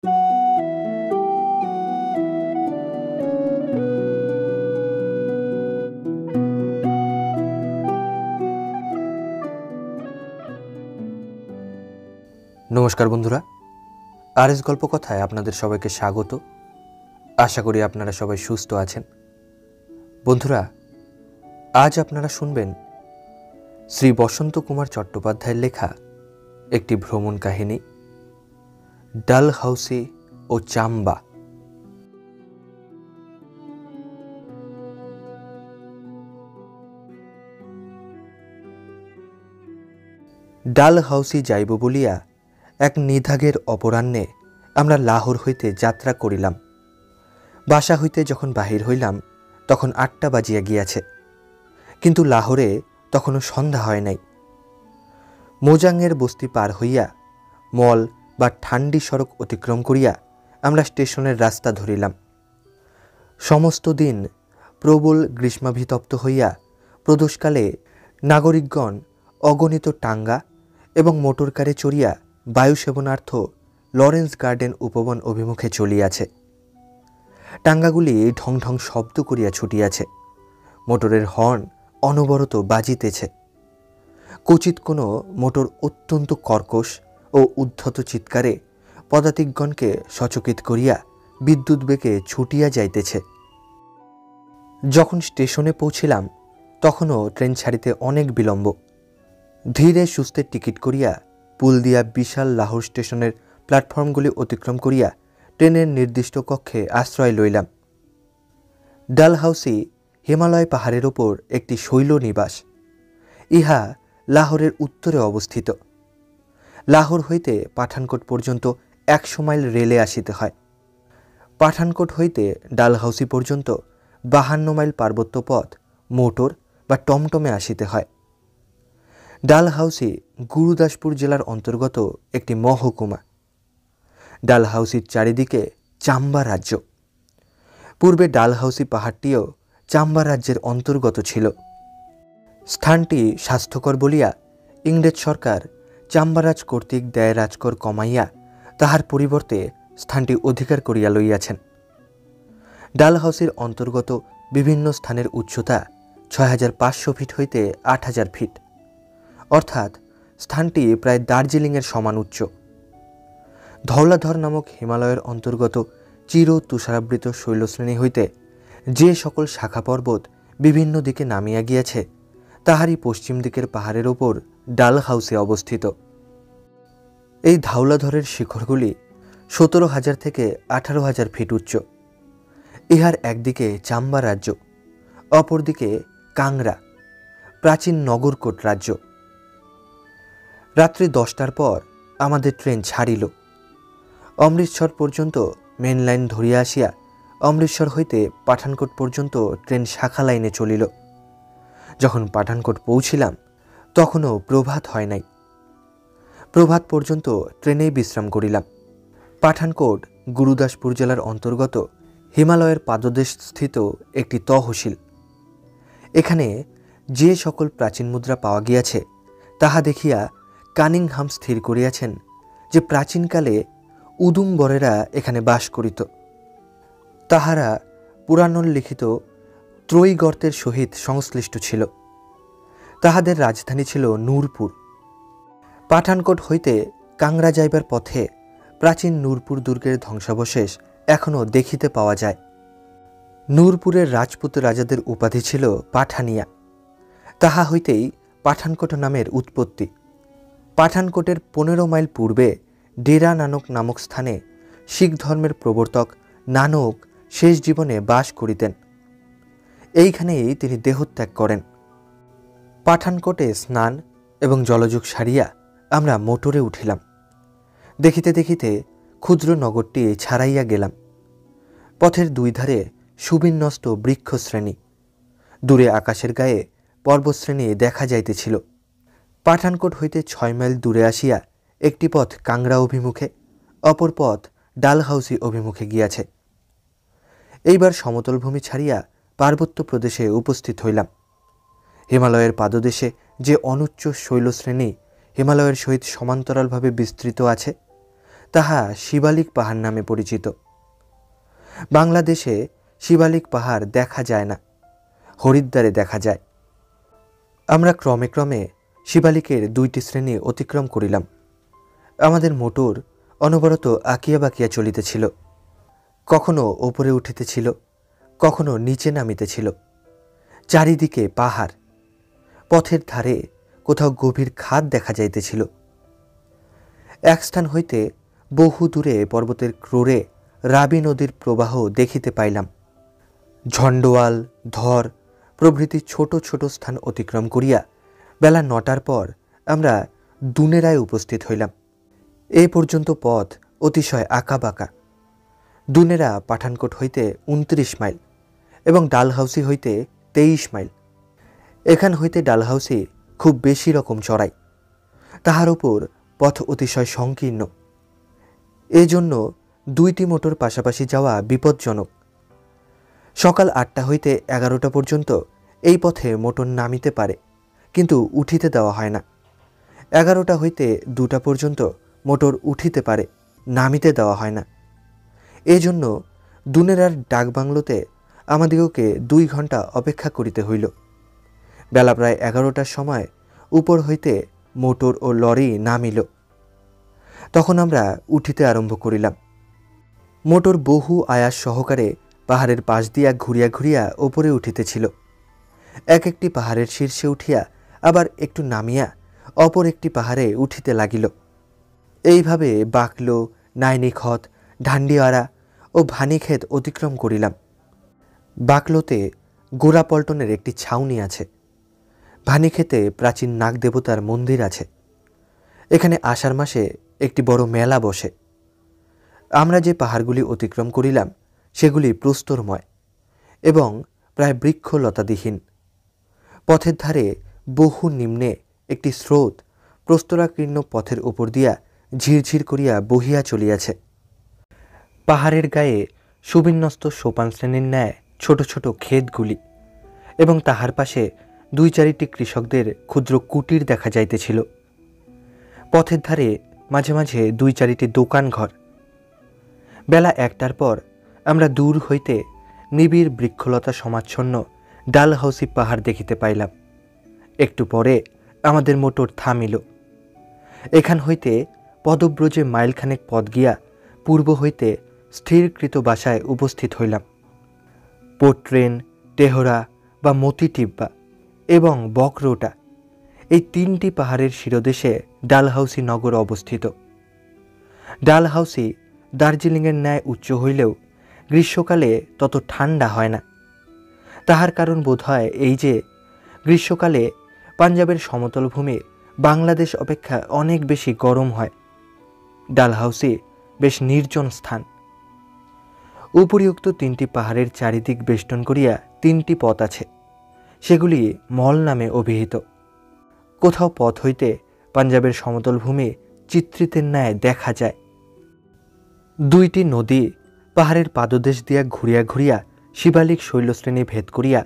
নমস্কার বন্ধুরা, আরএস গল্প কথায় আপনাদের সবাইকে স্বাগত। আশা করি আপনারা সবাই সুস্থ আছেন। বন্ধুরা, আজ আপনারা শুনবেন শ্রী বসন্ত কুমার চট্টোপাধ্যায়ের লেখা একটি ভ্রমণ কাহিনী, ডালহাউসি ও চাম্বা। ডালহাউসি যাইব বলিয়া এক নিধাগের অপরাহ্নে আমরা লাহোর হইতে যাত্রা করিলাম। বাসা হইতে যখন বাহির হইলাম তখন 8টা বাজিয়া গিয়াছে, কিন্তু লাহোরে তখনও সন্ধ্যা হয় নাই। মোজাংয়ের বস্তি পার হইয়া মল বা ঠান্ডি সড়ক অতিক্রম করিয়া আমরা স্টেশনের রাস্তা ধরিলাম। সমস্ত দিন প্রবল গ্রীষ্মাভিতপ্ত হইয়া প্রদোষকালে নাগরিকগণ অগণিত টাঙ্গা এবং মোটরকারে চড়িয়া বায়ু সেবনার্থ লরেন্স গার্ডেন উপবন অভিমুখে চলিয়াছে। টাঙ্গাগুলি ঢং ঢং শব্দ করিয়া ছুটিয়াছে, মোটরের হর্ন অনবরত বাজিতেছে। কচিত কোনো মোটর অত্যন্ত কর্কশ ও উদ্ধত চিৎকারে পদাতিকগণকে সচকিত করিয়া বিদ্যুৎ বেগে ছুটিয়া যাইতেছে। যখন স্টেশনে পৌঁছিলাম তখনও ট্রেন ছাড়িতে অনেক বিলম্ব। ধীরে সুস্থে টিকিট করিয়া পুল দিয়া বিশাল লাহোর স্টেশনের প্ল্যাটফর্মগুলি অতিক্রম করিয়া ট্রেনের নির্দিষ্ট কক্ষে আশ্রয় লইলাম। ডালহাউসি হিমালয় পাহাড়ের ওপর একটি শৈল নিবাস। ইহা লাহোরের উত্তরে অবস্থিত। লাহোর হইতে পাঠানকোট পর্যন্ত 100 মাইল রেলে আসিতে হয়। পাঠানকোট হইতে ডালহাউসি পর্যন্ত 52 মাইল পার্বত্য পথ মোটর বা টমটমে আসিতে হয়। ডালহাউসি গুরুদাসপুর জেলার অন্তর্গত একটি মহকুমা। ডালহাউসির চারিদিকে চাম্বা রাজ্য। পূর্বে ডালহাউসি পাহাড়টিও চাম্বা রাজ্যের অন্তর্গত ছিল। স্থানটি স্বাস্থ্যকর বলিয়া ইংরেজ সরকার চাম্বারাজ কর্তৃক দেয় রাজকর কমাইয়া তাহার পরিবর্তে স্থানটি অধিকার করিয়া লইয়াছেন। ডালহাউসির অন্তর্গত বিভিন্ন স্থানের উচ্চতা 6500 ফিট হইতে 8000 ফিট, অর্থাৎ স্থানটি প্রায় দার্জিলিংয়ের সমান উচ্চ। ধওলাধর নামক হিমালয়ের অন্তর্গত চির তুষারাবৃত শৈলশ্রেণী হইতে যে সকল শাখা পর্বত বিভিন্ন দিকে নামিয়া গিয়াছে তাহারই পশ্চিম দিকের পাহাড়ের ওপর ডালহাউসি অবস্থিত। এই ধওলাধরের শিখরগুলি 17,000 থেকে 18,000 ফিট উচ্চ। ইহার একদিকে চাম্বা রাজ্য, অপরদিকে কাংরা, প্রাচীন নগরকোট রাজ্য। রাত্রি 10টার পর আমাদের ট্রেন ছাড়িল। অমৃতসর পর্যন্ত মেন লাইন ধরিয়া আসিয়া অমৃতসর হইতে পাঠানকোট পর্যন্ত ট্রেন শাখা লাইনে চলিল। যখন পাঠানকোট পৌঁছিলাম তখনও প্রভাত হয় নাই। প্রভাত পর্যন্ত ট্রেনেই বিশ্রাম করিলাম। পাঠানকোট গুরুদাসপুর জেলার অন্তর্গত হিমালয়ের পাদদেশ স্থিত একটি তহসিল। এখানে যে সকল প্রাচীন মুদ্রা পাওয়া গিয়াছে তাহা দেখিয়া কানিংহাম স্থির করিয়াছেন যে প্রাচীনকালে উদুমবরেরা এখানে বাস করিত। তাহারা পুরাণোল্লিখিত ত্রয়ী গর্তের সহিত সংশ্লিষ্ট ছিল। তাহাদের রাজধানী ছিল নূরপুর। পাঠানকোট হইতে কাংরা যাইবার পথে প্রাচীন নূরপুর দুর্গের ধ্বংসাবশেষ এখনও দেখিতে পাওয়া যায়। নূরপুরের রাজপুত রাজাদের উপাধি ছিল পাঠানিয়া। তাহা হইতেই পাঠানকোট নামের উৎপত্তি। পাঠানকোটের 15 মাইল পূর্বে ডেরা নানক নামক স্থানে শিখ ধর্মের প্রবর্তক নানক শেষ জীবনে বাস করিতেন। এইখানেই তিনি দেহত্যাগ করেন। পাঠানকোটে স্নান এবং জলযোগ সারিয়া আমরা মোটরে উঠিলাম। দেখিতে দেখিতে ক্ষুদ্র নগরটি ছাড়াইয়া গেলাম। পথের দুই ধারে সুবিন্যস্ত বৃক্ষশ্রেণী, দূরে আকাশের গায়ে পর্বতশ্রেণী দেখা যাইতেছিল। পাঠানকোট হইতে 6 মাইল দূরে আসিয়া একটি পথ কাংরা অভিমুখে, অপর পথ ডালহাউসি অভিমুখে গিয়াছে। এইবার সমতল ভূমি ছাড়িয়া পার্বত্য প্রদেশে উপস্থিত হইলাম। হিমালয়ের পাদদেশে যে অনুচ্চ শৈলশ্রেণী হিমালয়ের সহিত সমান্তরালভাবে বিস্তৃত আছে তাহা শিবালিক পাহাড় নামে পরিচিত। বাংলাদেশে শিবালিক পাহাড় দেখা যায় না, হরিদ্বারে দেখা যায়। আমরা ক্রমে ক্রমে শিবালিকের 2টি শ্রেণী অতিক্রম করিলাম। আমাদের মোটর অনবরত আঁকিয়া বাঁকিয়া চলিতেছিল, কখনো ওপরে উঠিতেছিল, কখনো নিচে নামিতেছিল। চারিদিকে পাহাড়, পথের ধারে কোথাও গভীর খাদ দেখা যাইতেছিল। এক স্থান হইতে বহু দূরে পর্বতের ক্রোড়ে রাবি নদীর প্রবাহ দেখিতে পাইলাম। ঝন্ডোয়াল, ধর প্রভৃতি ছোট ছোট স্থান অতিক্রম করিয়া বেলা 9টার পর আমরা দুনেরায় উপস্থিত হইলাম। এ পর্যন্ত পথ অতিশয় আঁকাবাঁকা। দুনেরা পাঠানকোট হইতে 29 মাইল এবং ডালহাউসি হইতে 23 মাইল। এখান হইতে ডালহাউসি খুব বেশি রকম চড়াই, তাহার উপর পথ অতিশয় সংকীর্ণ। এজন্য 2টি মোটর পাশাপাশি যাওয়া বিপজ্জনক। সকাল 8টা হইতে 11টা পর্যন্ত এই পথে মোটর নামিতে পারে, কিন্তু উঠিতে দেওয়া হয় না। 11টা হইতে 2টা পর্যন্ত মোটর উঠিতে পারে, নামিতে দেওয়া হয় না। এজন্য দুনেরার ডাকবাংলোতে আমাদিগকে 2 ঘন্টা অপেক্ষা করিতে হইল। বেলা প্রায় 11টার সময় উপর হইতে মোটর ও লরি নামিল। তখন আমরা উঠিতে আরম্ভ করিলাম। মোটর বহু আয়াস সহকারে পাহাড়ের পাশ দিয়া ঘুরিয়া ঘুরিয়া ওপরে উঠিতেছিল। এক একটি পাহাড়ের শীর্ষে উঠিয়া আবার একটু নামিয়া অপর একটি পাহাড়ে উঠিতে লাগিল। এইভাবে বাকলো, নাইনিখত, ঢান্ডিয়ারা ও ভানিক্ষেত অতিক্রম করিলাম। বাকলোতে গোড়াপল্টনের একটি ছাউনি আছে। ভানিক্ষেতে প্রাচীন নাগ দেবতার মন্দির আছে। এখানে আষাঢ় মাসে একটি বড় মেলা বসে। আমরা যে পাহাড়গুলি অতিক্রম করিলাম সেগুলি প্রস্তরময় এবং প্রায় বৃক্ষলতাদিহীন। পথের ধারে বহু নিম্নে একটি স্রোত প্রস্তরাকীর্ণ পথের উপর দিয়া ঝিরঝির করিয়া বহিয়া চলিয়াছে। পাহাড়ের গায়ে সুবিন্যস্ত সোপান শ্রেণীর ন্যায় ছোট ছোট ক্ষেতগুলি এবং তাহার পাশে 2-4টি কৃষকদের ক্ষুদ্র কুটির দেখা যাইতেছিল। পথের ধারে মাঝে মাঝে 2-4টি দোকান ঘর। বেলা 1টার পর আমরা দূর হইতে নিবিড় বৃক্ষলতা সমাচ্ছন্ন ডালহাউসি পাহাড় দেখিতে পাইলাম। একটু পরে আমাদের মোটর থামিল। এখান হইতে পদব্রজে মাইলখানেক পথ গিয়া পূর্ব হইতে স্থিরকৃত বাসায় উপস্থিত হইলাম। পোট্রেন, টেহরা বা মতিটিব্বা এবং বকরোটা, এই 3টি পাহাড়ের শিরদেশে ডালহাউসি নগর অবস্থিত। ডালহাউসি দার্জিলিংয়ের ন্যায় উচ্চ হইলেও গ্রীষ্মকালে তত ঠান্ডা হয় না। তাহার কারণ বোধ হয় এই যে গ্রীষ্মকালে পাঞ্জাবের সমতল ভূমি বাংলাদেশ অপেক্ষা অনেক বেশি গরম হয়। ডালহাউসি বেশ নির্জন স্থান। উপরিউক্ত 3টি পাহাড়ের চারিদিক বেষ্টন করিয়া 3টি পথ আছে, সেগুলি মল নামে অভিহিত। কোথাও পথ হইতে পাঞ্জাবের সমতল ভূমি চিত্রিতের ন্যায় দেখা যায়। 2টি নদী পাহাড়ের পাদদেশ দিয়া ঘুরিয়া ঘুরিয়া শিবালিক শৈলশ্রেণী ভেদ করিয়া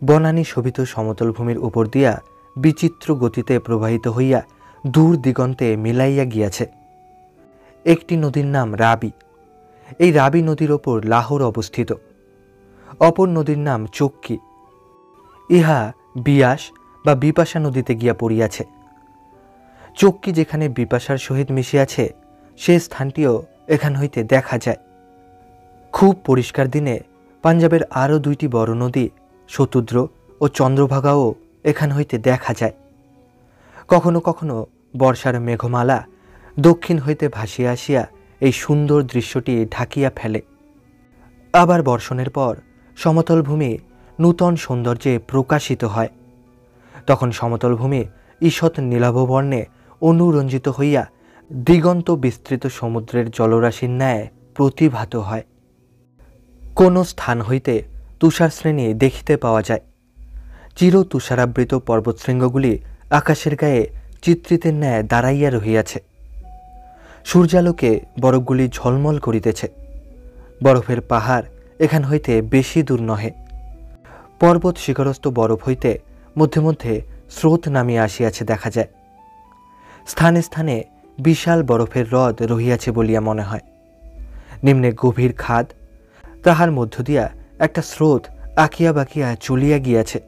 বনানী শোভিত সমতল ভূমির উপর দিয়া বিচিত্র গতিতে প্রবাহিত হইয়া দূর দিগন্তে মিলাইয়া গিয়াছে। একটি নদীর নাম রাবি। এই রাবি নদীর ওপর লাহোর অবস্থিত। অপর নদীর নাম চক্কি। ইহা বিয়াস বা বিপাশা নদীতে গিয়া পড়িয়াছে। চক্কি যেখানে বিপাশার সহিত মিশিয়াছে সে স্থানটিও এখান হইতে দেখা যায়। খুব পরিষ্কার দিনে পাঞ্জাবের আরও 2টি বড় নদী শতুদ্র ও চন্দ্রভাগাও এখান হইতে দেখা যায়। কখনো কখনো বর্ষার মেঘমালা দক্ষিণ হইতে ভাসিয়া আসিয়া এই সুন্দর দৃশ্যটি ঢাকিয়া ফেলে। আবার বর্ষণের পর সমতল ভূমি নূতন সৌন্দর্যে প্রকাশিত হয়। তখন সমতল ভূমি ঈষৎ নীলাভ বর্ণে অনুরঞ্জিত হইয়া দিগন্ত বিস্তৃত সমুদ্রের জলরাশির ন্যায় প্রতিভাত হয়। কোন স্থান হইতে তুষার শ্রেণী দেখিতে পাওয়া যায়। চির তুষারাবৃত পর্বতশৃঙ্গগুলি আকাশের গায়ে চিত্রিতের ন্যায় দাঁড়াইয়া রহিয়াছে। সূর্যালোকে বরফগুলি ঝলমল করিতেছে। বরফের পাহাড় এখান হইতে বেশি দূর নহে। পর্বত শিখরস্থ বরফ হইতে মধ্যে মধ্যে স্রোত নামিয়া আসিয়াছে দেখা যায়। স্থানে স্থানে বিশাল বরফের হ্রদ রহিয়াছে বলিয়া মনে হয়। নিম্নে গভীর খাদ, তাহার মধ্য দিয়া একটা স্রোত আঁকিয়া বাঁকিয়া চলিয়া গিয়াছে।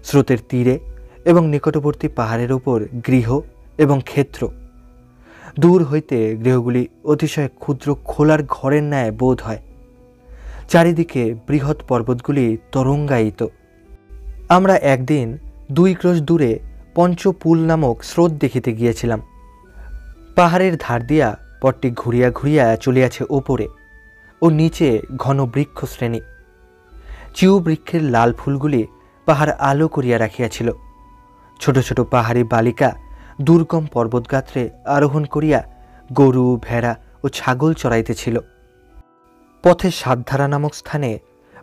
স্রোতের তীরে এবং নিকটবর্তী পাহাড়ের ওপর গৃহ এবং ক্ষেত্র। দূর হইতে গৃহগুলি অতিশয় ক্ষুদ্র খোলার ঘরের ন্যায় বোধ হয়। চারিদিকে বৃহৎ পর্বতগুলি তরঙ্গায়িত। আমরা একদিন 2 ক্রোশ দূরে পঞ্চপুল নামক স্রোত দেখিতে গিয়েছিলাম। পাহাড়ের ধার দিয়া পথটি ঘুরিয়া ঘুরিয়া চলিয়াছে ওপরে ও নিচে ঘন বৃক্ষ শ্রেণী। চিউ বৃক্ষের লাল ফুলগুলি পাহাড় আলো করিয়া রাখিয়াছিল। ছোট ছোট পাহাড়ি বালিকা দুর্গম পর্বতগাত্রে আরোহণ করিয়া গরু, ভেড়া ও ছাগল চড়াইতেছিল। পথে সাতধারা নামক স্থানে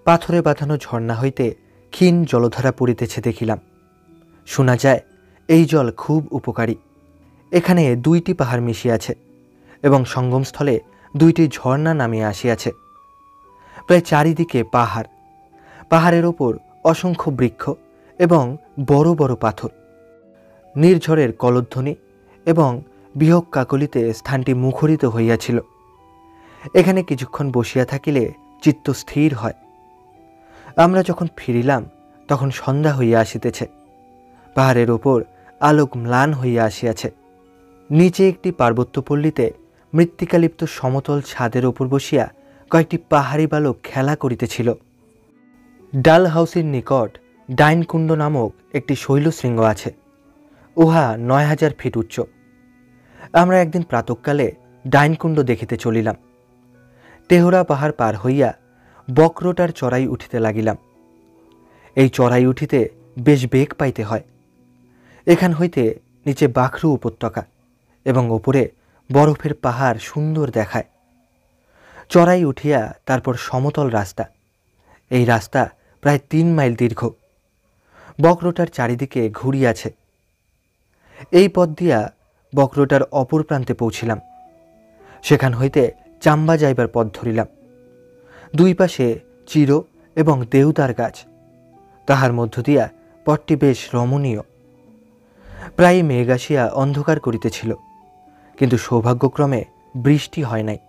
পাথরে বাঁধানো ঝর্ণা হইতে ক্ষীণ জলধারা পড়িতেছে দেখিলাম। শোনা যায় এই জল খুব উপকারী। এখানে 2টি পাহাড় মিশিয়াছে এবং সঙ্গমস্থলে 2টি ঝর্ণা নামিয়া আসিয়াছে। প্রায় চারিদিকে পাহাড়, পাহাড়ের ওপর অসংখ্য বৃক্ষ এবং বড় বড় পাথর। নির্ঝরের কলধ্বনি এবং বিহগ কাকলিতে স্থানটি মুখরিত হইয়াছিল। এখানে কিছুক্ষণ বসিয়া থাকিলে চিত্ত স্থির হয়। আমরা যখন ফিরিলাম তখন সন্ধ্যা হইয়া আসিতেছে। পাহাড়ের ওপর আলোক ম্লান হইয়া আসিয়াছে। নিচে একটি পার্বত্যপল্লীতে মৃত্তিকালিপ্ত সমতল ছাদের ওপর বসিয়া কয়েকটি পাহাড়ি বালক খেলা করিতেছিল। ডাল হাউসের নিকট ডাইনকুণ্ড নামক একটি শৈলশৃঙ্গ আছে। উহা 9000 ফিট উচ্চ। আমরা একদিন প্রাতঃকালে ডাইনকুণ্ড দেখিতে চলিলাম। টেহরা পাহাড় পার হইয়া বক্রটার চড়াই উঠিতে লাগিলাম। এই চড়াই উঠিতে বেশ বেগ পাইতে হয়। এখান হইতে নিচে বাখরু উপত্যকা এবং ওপরে বরফের পাহাড় সুন্দর দেখায়। চড়াই উঠিয়া তারপর সমতল রাস্তা। এই রাস্তা প্রায় 3 মাইল দীর্ঘ। বক্রটার চারিদিকে ঘুরিয়াছে। এই পথ দিয়া বক্রটার অপর প্রান্তে পৌঁছিলাম। সেখান হইতে চাম্বা যাইবার পথ ধরিলাম। 2 পাশে চির এবং দেউদার গাছ। তাহার মধ্য দিয়া পথটি বেশ রমণীয়। প্রায় মেঘ আসিয়া অন্ধকার করিতেছিল, কিন্তু সৌভাগ্যক্রমে বৃষ্টি হয় নাই।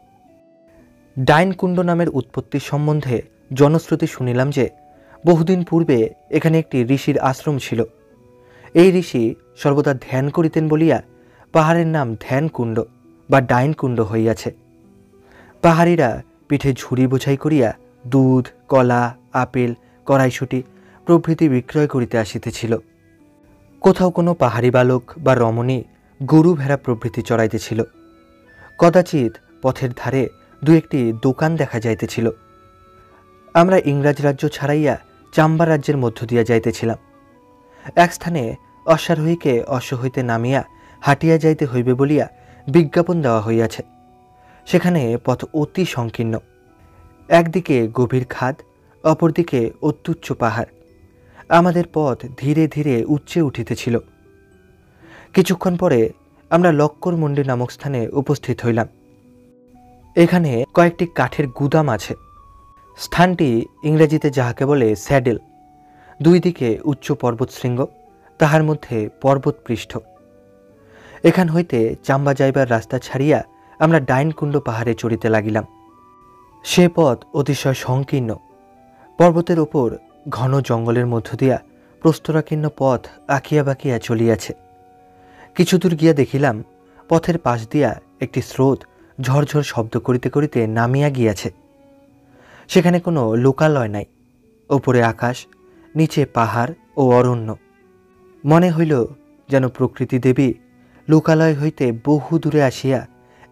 ডাইনকুণ্ড নামের উৎপত্তি সম্বন্ধে জনশ্রুতি শুনিলাম যে বহুদিন পূর্বে এখানে একটি ঋষির আশ্রম ছিল। এই ঋষি সর্বদা ধ্যান করিতেন বলিয়া পাহাড়ের নাম ধ্যানকুণ্ড বা ডাইনকুণ্ড হইয়াছে। পাহাড়িরা পিঠে ঝুড়ি বোঝাই করিয়া দুধ, কলা, আপেল, কড়াইশুঁটি প্রভৃতি বিক্রয় করিতে আসিতেছিল। কোথাও কোনো পাহাড়ি বালক বা রমণী গরু, ভেড়া প্রভৃতি চড়াইতেছিল। কদাচিৎ পথের ধারে 2-1টি দোকান দেখা যাইতেছিল। আমরা ইংরাজ রাজ্য ছাড়াইয়া চাম্বা রাজ্যের মধ্য দিয়া যাইতেছিলাম। এক স্থানে অশ্বারোহীকে অশ্ব হইতে নামিয়া হাঁটিয়া যাইতে হইবে বলিয়া বিজ্ঞাপন দেওয়া হইয়াছে। সেখানে পথ অতি সংকীর্ণ। একদিকে গভীর খাদ, অপরদিকে অত্যুচ্চ পাহাড়। আমাদের পথ ধীরে ধীরে উচ্চে উঠিতেছিল। কিছুক্ষণ পরে আমরা লক্কর মন্ডি নামক স্থানে উপস্থিত হইলাম। এখানে কয়েকটি কাঠের গুদাম আছে। স্থানটি ইংরেজিতে যাহাকে বলে স্যাডেল। 2 দিকে উচ্চ পর্বতশৃঙ্গ, তাহার মধ্যে পর্বতপৃষ্ঠ। এখান হইতে চাম্বা যাইবার রাস্তা ছাড়িয়া আমরা ডাইনকুণ্ড পাহাড়ে চড়িতে লাগিলাম। সে পথ অতিশয় সংকীর্ণ। পর্বতের ওপর ঘন জঙ্গলের মধ্য দিয়া প্রস্তরাকীর্ণ পথ আঁকিয়া বাঁকিয়া চলিয়াছে। কিছু দূর গিয়া দেখিলাম পথের পাশ দিয়া একটি স্রোত ঝরঝর শব্দ করিতে করিতে নামিয়া গিয়াছে। সেখানে কোনো লোকালয় নাই। ওপরে আকাশ, নিচে পাহাড় ও অরণ্য। মনে হইল যেন প্রকৃতি দেবী লোকালয় হইতে বহু দূরে আসিয়া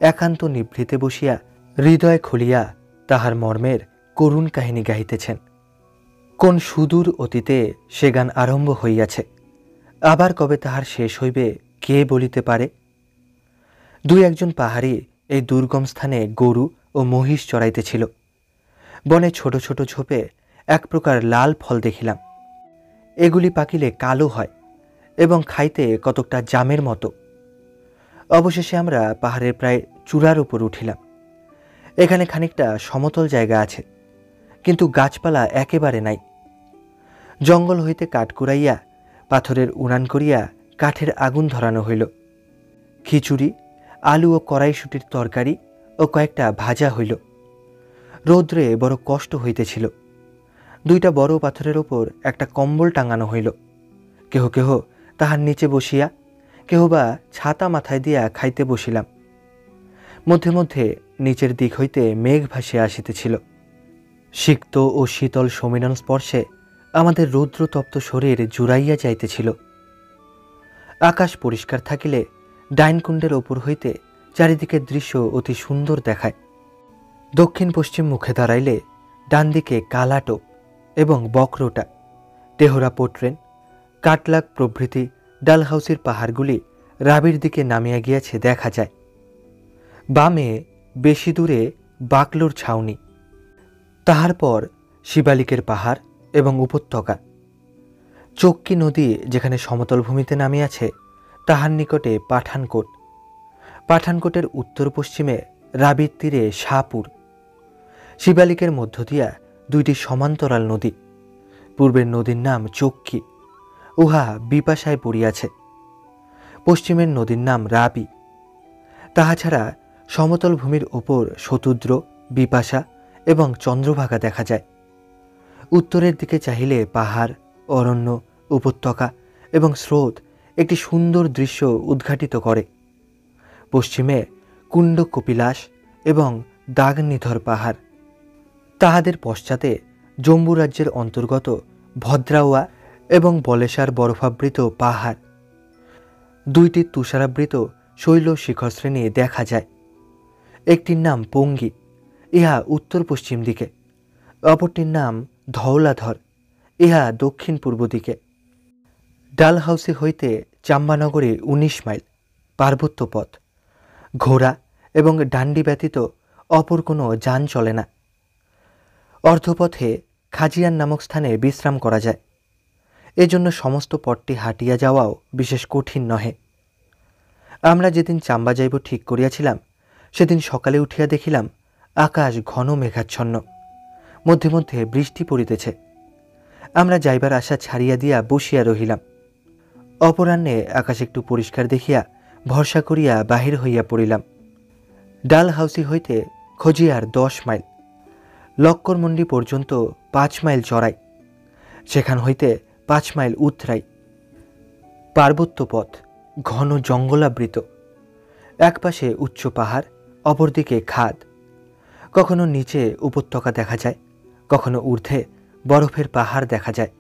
একান্ত নিভৃতে বসিয়া হৃদয় খুলিয়া তাহার মর্মের করুণ কাহিনী গাহিতেছেন। কোন সুদূর অতীতে সে গান আরম্ভ হইয়াছে, আবার কবে তাহার শেষ হইবে কে বলিতে পারে। 2-1জন পাহাড়ি এই দুর্গম স্থানে গরু ও মহিষ চড়াইতেছিল। বনে ছোট ছোট ঝোপে এক প্রকার লাল ফল দেখিলাম। এগুলি পাকিলে কালো হয় এবং খাইতে কতকটা জামের মতো। অবশেষে আমরা পাহাড়ের প্রায় চূড়ার উপর উঠিলাম। এখানে খানিকটা সমতল জায়গা আছে, কিন্তু গাছপালা একেবারে নাই। জঙ্গল হইতে কাঠ কুড়াইয়া পাথরের উনান করিয়া কাঠের আগুন ধরানো হইল। খিচুড়ি আলু ও কড়াইশুটির তরকারি ও কয়েকটা ভাজা হইল। রৌদ্রে বড় কষ্ট হইতেছিল। দুইটা বড় পাথরের ওপর একটা কম্বল টাঙানো হইল। কেহ কেহ তাহার নিচে বসিয়া, কেহ বা ছাতা মাথায় দিয়া খাইতে বসিলাম। মধ্যে মধ্যে নিচের দিক হইতে মেঘ ভাসিয়া আসিতেছিল। সিক্ত ও শীতল সমীরণ স্পর্শে আমাদের রৌদ্রতপ্ত শরীর জুড়াইয়া যাইতেছিল। আকাশ পরিষ্কার থাকিলে ডাইনকুণ্ডের ওপর হইতে চারিদিকের দৃশ্য অতি সুন্দর দেখায়। দক্ষিণ পশ্চিম মুখে দাঁড়াইলে ডান দিকে কালাটোপ এবং বকরোটা, টেহরা পোট্রেন, কাটলাক প্রভৃতি ডালহাউসির পাহাড়গুলি রাবির দিকে নামিয়া গিয়াছে দেখা যায়। বামে বেশি দূরে বাকলোর ছাউনি, তাহার পর শিবালিকের পাহাড় এবং উপত্যকা। চক্কি নদী যেখানে সমতল ভূমিতে নামিয়াছে তাহার নিকটে পাঠানকোট। পাঠানকোটের উত্তর পশ্চিমে রাবির তীরে শাহপুর। শিবালিকের মধ্য দিয়া দুইটি সমান্তরাল নদী। পূর্বের নদীর নাম চক্কি, উহা বিপাশায় পড়িয়াছে। পশ্চিমের নদীর নাম রাবি। তাহা ছাড়া সমতল ভূমির ওপর শতুদ্র, বিপাশা এবং চন্দ্রভাগা দেখা যায়। উত্তরের দিকে চাহিলে পাহাড়, অরণ্য, উপত্যকা এবং স্রোত একটি সুন্দর দৃশ্য উদ্ঘাটিত করে। পশ্চিমে কুণ্ড কপিলাস এবং দাগনিধর পাহাড়। তাহাদের পশ্চাতে জম্বু রাজ্যের অন্তর্গত ভদ্রাওয়া এবং বলেসার বরফাবৃত পাহাড়। দুইটি তুষারাবৃত শৈল শিখরশ্রেণী দেখা যায়। একটির নাম পঙ্গি, ইহা উত্তর পশ্চিম দিকে। অপরটির নাম ধওলাধর, ইহা দক্ষিণ পূর্ব দিকে। ডালহাউসি হইতে চাম্বানগরে 19 মাইল পার্বত্য পথ। ঘোড়া এবং ডান্ডি ব্যতীত অপর কোনো যান চলে না। অর্ধপথে খাজিয়ান নামক স্থানে বিশ্রাম করা যায়। এজন্য সমস্ত পথটি হাঁটিয়া যাওয়াও বিশেষ কঠিন নহে। আমরা যেদিন চাম্বা যাইব ঠিক করিয়াছিলাম, সেদিন সকালে উঠিয়া দেখিলাম আকাশ ঘন মেঘাচ্ছন্ন, মধ্যে মধ্যে বৃষ্টি পড়িতেছে। আমরা যাইবার আশা ছাড়িয়া দিয়া বসিয়া রহিলাম। অপরাহ্নে আকাশ একটু পরিষ্কার দেখিয়া ভরসা করিয়া বাহির হইয়া পড়িলাম। ডালহাউসি হইতে খজিয়ার 10 মাইল, লক্করমন্ডি পর্যন্ত 5 মাইল চড়াই, সেখান হইতে 5 মাইল উতরাই। পার্বত্য পথ, ঘন জঙ্গলাবৃত। এক পাশে উচ্চ পাহাড়, অপরদিকে খাদ। কখনো নিচে উপত্যকা দেখা যায়, কখনো ঊর্ধ্বে বরফের পাহাড় দেখা যায়।